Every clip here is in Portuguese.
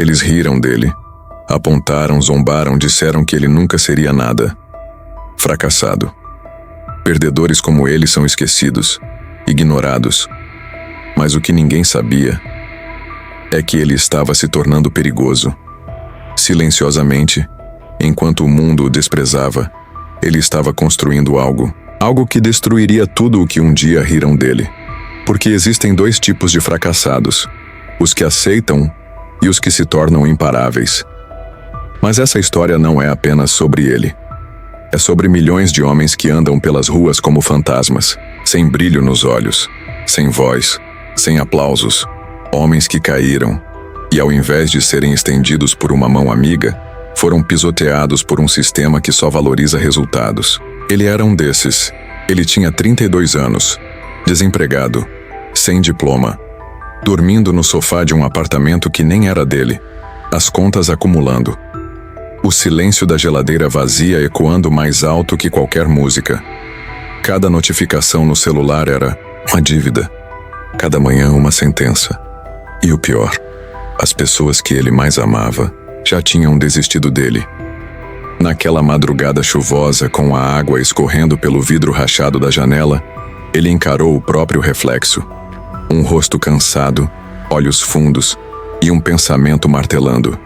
Eles riram dele, apontaram, zombaram, disseram que ele nunca seria nada. Fracassado. Perdedores como ele são esquecidos, ignorados. Mas o que ninguém sabia é que ele estava se tornando perigoso. Silenciosamente, enquanto o mundo o desprezava, ele estava construindo algo que destruiria tudo o que um dia riram dele. Porque existem dois tipos de fracassados: os que aceitam e os que se tornam imparáveis. Mas essa história não é apenas sobre ele. É sobre milhões de homens que andam pelas ruas como fantasmas, sem brilho nos olhos, sem voz, sem aplausos. Homens que caíram e, ao invés de serem estendidos por uma mão amiga, foram pisoteados por um sistema que só valoriza resultados. Ele era um desses. Ele tinha 32 anos, desempregado, sem diploma, dormindo no sofá de um apartamento que nem era dele, as contas acumulando. O silêncio da geladeira vazia ecoando mais alto que qualquer música. Cada notificação no celular era uma dívida. Cada manhã uma sentença. E o pior, as pessoas que ele mais amava já tinham desistido dele. Naquela madrugada chuvosa, com a água escorrendo pelo vidro rachado da janela, ele encarou o próprio reflexo. Um rosto cansado, olhos fundos e um pensamento martelando.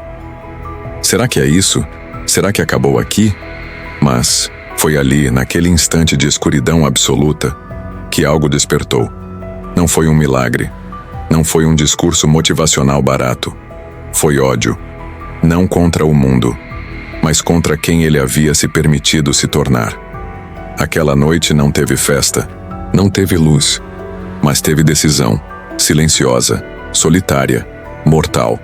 Será que é isso? Será que acabou aqui? Mas foi ali, naquele instante de escuridão absoluta, que algo despertou. Não foi um milagre. Não foi um discurso motivacional barato. Foi ódio. Não contra o mundo, mas contra quem ele havia se permitido se tornar. Aquela noite não teve festa, não teve luz, mas teve decisão, silenciosa, solitária, mortal.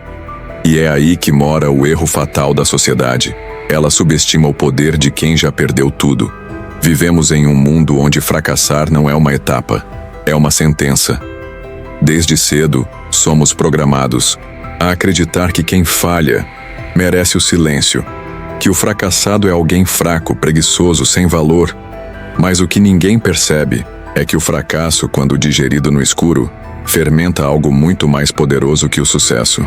E é aí que mora o erro fatal da sociedade. Ela subestima o poder de quem já perdeu tudo. Vivemos em um mundo onde fracassar não é uma etapa, é uma sentença. Desde cedo, somos programados a acreditar que quem falha merece o silêncio, que o fracassado é alguém fraco, preguiçoso, sem valor. Mas o que ninguém percebe é que o fracasso, quando digerido no escuro, fermenta algo muito mais poderoso que o sucesso.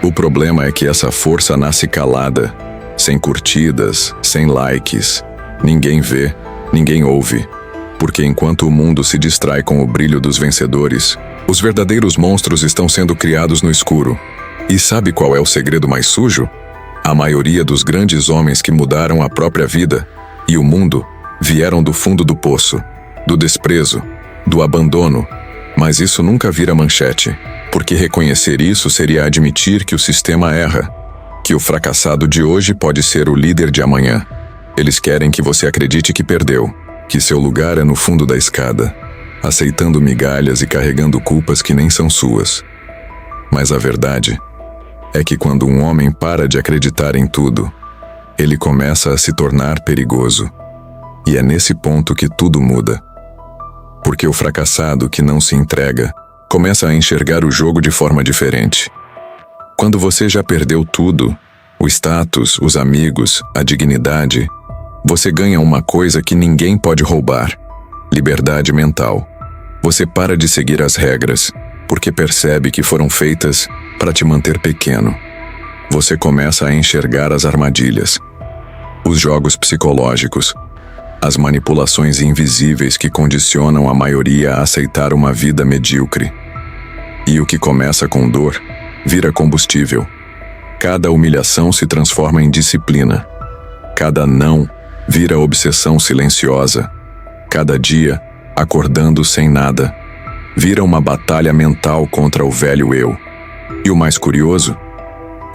O problema é que essa força nasce calada, sem curtidas, sem likes. Ninguém vê, ninguém ouve. Porque enquanto o mundo se distrai com o brilho dos vencedores, os verdadeiros monstros estão sendo criados no escuro. E sabe qual é o segredo mais sujo? A maioria dos grandes homens que mudaram a própria vida e o mundo vieram do fundo do poço, do desprezo, do abandono. Mas isso nunca vira manchete, porque reconhecer isso seria admitir que o sistema erra, que o fracassado de hoje pode ser o líder de amanhã. Eles querem que você acredite que perdeu, que seu lugar é no fundo da escada, aceitando migalhas e carregando culpas que nem são suas. Mas a verdade é que quando um homem para de acreditar em tudo, ele começa a se tornar perigoso. E é nesse ponto que tudo muda. Porque o fracassado que não se entrega começa a enxergar o jogo de forma diferente. Quando você já perdeu tudo, o status, os amigos, a dignidade, você ganha uma coisa que ninguém pode roubar: liberdade mental. Você para de seguir as regras, porque percebe que foram feitas para te manter pequeno. Você começa a enxergar as armadilhas, os jogos psicológicos, as manipulações invisíveis que condicionam a maioria a aceitar uma vida medíocre. E o que começa com dor, vira combustível. Cada humilhação se transforma em disciplina. Cada não vira obsessão silenciosa. Cada dia, acordando sem nada, vira uma batalha mental contra o velho eu. E o mais curioso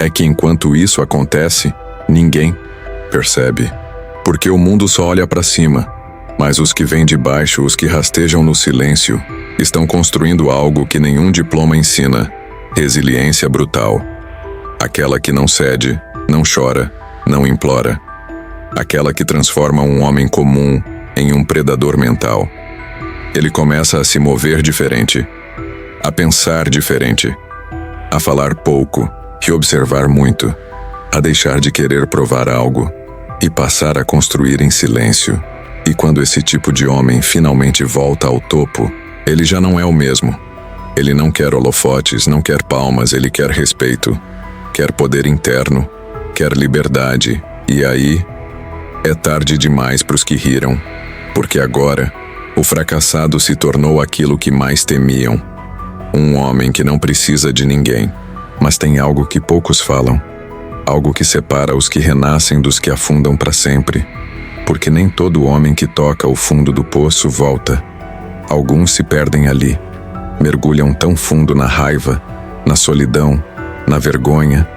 é que enquanto isso acontece, ninguém percebe. Porque o mundo só olha para cima, mas os que vêm de baixo, os que rastejam no silêncio, estão construindo algo que nenhum diploma ensina: resiliência brutal. Aquela que não cede, não chora, não implora. Aquela que transforma um homem comum em um predador mental. Ele começa a se mover diferente, a pensar diferente, a falar pouco e observar muito, a deixar de querer provar algo e passar a construir em silêncio. E quando esse tipo de homem finalmente volta ao topo, ele já não é o mesmo. Ele não quer holofotes, não quer palmas, ele quer respeito. quer poder interno, quer liberdade, e aí é tarde demais para os que riram, porque agora o fracassado se tornou aquilo que mais temiam. Um homem que não precisa de ninguém, mas tem algo que poucos falam, algo que separa os que renascem dos que afundam para sempre, porque nem todo homem que toca o fundo do poço volta. Alguns se perdem ali, mergulham tão fundo na raiva, na solidão, na vergonha,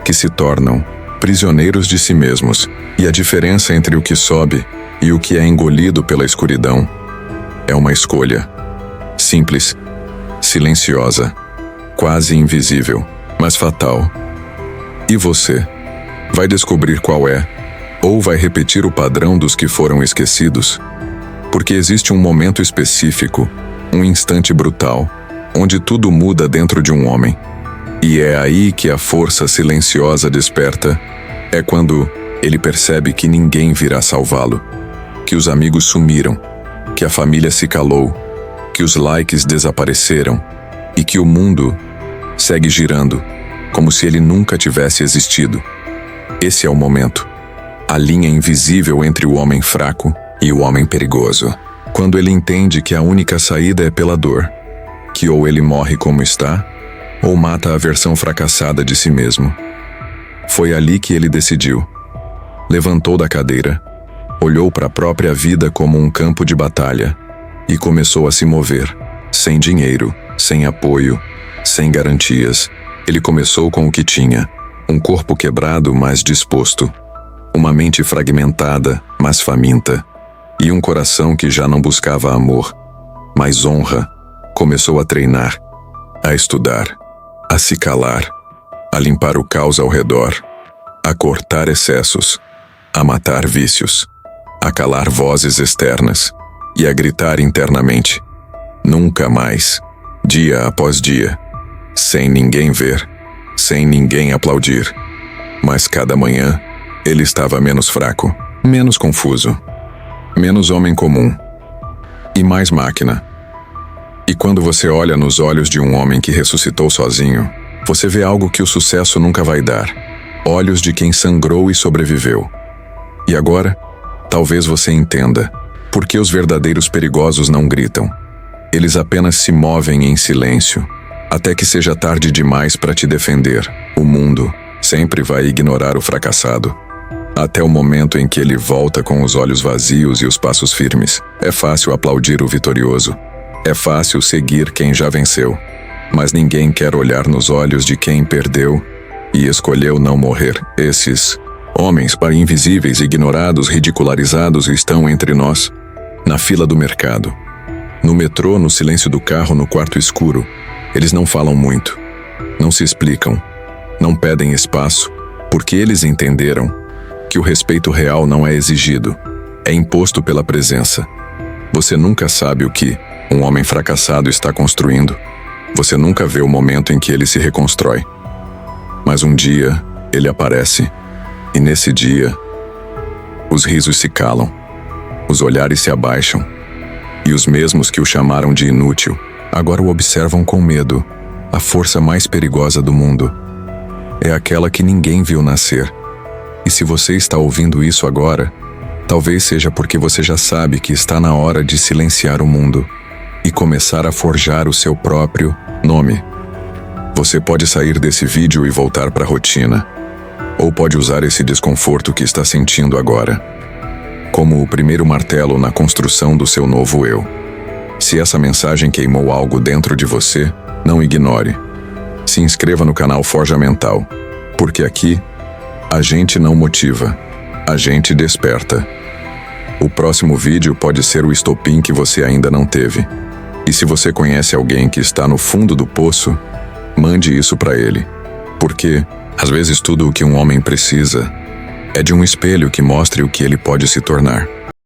que se tornam prisioneiros de si mesmos, e a diferença entre o que sobe e o que é engolido pela escuridão é uma escolha. Simples, silenciosa, quase invisível, mas fatal. E você? Vai descobrir qual é, ou vai repetir o padrão dos que foram esquecidos? Porque existe um momento específico, um instante brutal, onde tudo muda dentro de um homem. E é aí que a força silenciosa desperta. É quando ele percebe que ninguém virá salvá-lo, que os amigos sumiram, que a família se calou, que os likes desapareceram e que o mundo segue girando, como se ele nunca tivesse existido. Esse é o momento, a linha invisível entre o homem fraco e o homem perigoso. Quando ele entende que a única saída é pela dor, que ou ele morre como está, ou mata a versão fracassada de si mesmo. Foi ali que ele decidiu. Levantou da cadeira, olhou para a própria vida como um campo de batalha e começou a se mover, sem dinheiro, sem apoio, sem garantias. Ele começou com o que tinha, um corpo quebrado, mas disposto, uma mente fragmentada, mas faminta, e um coração que já não buscava amor, mas honra. Começou a treinar, a estudar, a se calar, a limpar o caos ao redor, a cortar excessos, a matar vícios, a calar vozes externas e a gritar internamente. Nunca mais, dia após dia, sem ninguém ver, sem ninguém aplaudir. Mas cada manhã, ele estava menos fraco, menos confuso, menos homem comum e mais máquina. E quando você olha nos olhos de um homem que ressuscitou sozinho, você vê algo que o sucesso nunca vai dar. Olhos de quem sangrou e sobreviveu. E agora, talvez você entenda por que os verdadeiros perigosos não gritam. Eles apenas se movem em silêncio, até que seja tarde demais para te defender. O mundo sempre vai ignorar o fracassado, até o momento em que ele volta com os olhos vazios e os passos firmes. É fácil aplaudir o vitorioso. É fácil seguir quem já venceu. Mas ninguém quer olhar nos olhos de quem perdeu e escolheu não morrer. Esses homens, para invisíveis, ignorados, ridicularizados, estão entre nós, na fila do mercado, no metrô, no silêncio do carro, no quarto escuro. Eles não falam muito, não se explicam, não pedem espaço, porque eles entenderam que o respeito real não é exigido, é imposto pela presença. Você nunca sabe o que um homem fracassado está construindo. Você nunca vê o momento em que ele se reconstrói. Mas um dia, ele aparece, e nesse dia, os risos se calam, os olhares se abaixam, e os mesmos que o chamaram de inútil, agora o observam com medo. A força mais perigosa do mundo é aquela que ninguém viu nascer. E se você está ouvindo isso agora, talvez seja porque você já sabe que está na hora de silenciar o mundo e começar a forjar o seu próprio nome. Você pode sair desse vídeo e voltar para a rotina, ou pode usar esse desconforto que está sentindo agora como o primeiro martelo na construção do seu novo eu. Se essa mensagem queimou algo dentro de você, não ignore. Se inscreva no canal Forja Mental, porque aqui a gente não motiva, a gente desperta. O próximo vídeo pode ser o estopim que você ainda não teve. E se você conhece alguém que está no fundo do poço, mande isso para ele. Porque, às vezes, tudo o que um homem precisa é de um espelho que mostre o que ele pode se tornar.